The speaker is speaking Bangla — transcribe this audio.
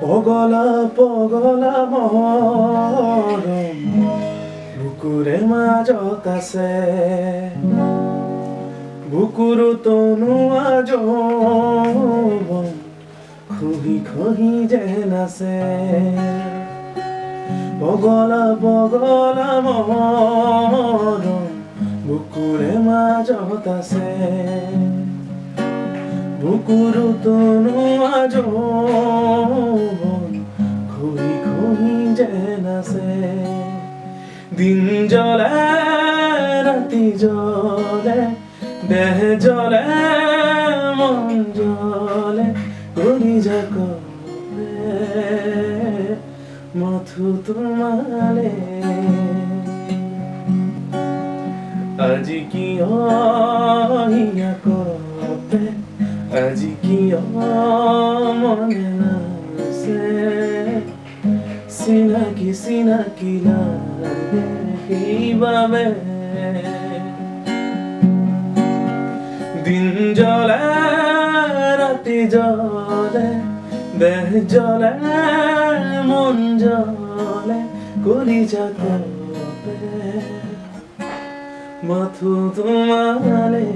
পগলা পগলা মরম বুকুৰে মাজত আছে, বুকুৰ তনুৱা যৌৱন খহি খহি যেন আছে। পগলা পগলা মৰম বুকুৰে মাজত আছে, বুকুৰ তনুৱা যৌৱন খহি খহি যেন আছে। দিন জ্বলে ৰাতি জ্বলে, দেহ জ্বলে মন জ্বলে, কলিজা কঁপে মাথো তোমালে। আজি কিয় হিয়া কঁপে, আজি কিয় মনে নাচে, চিনাকি চিনাকি লাগে সেইবাবে। দিন জ্বলে ৰাতি জ্বলে, দেহ জ্বলে মন জ্বলে, কলিজা কঁপে মাথো তোমালে।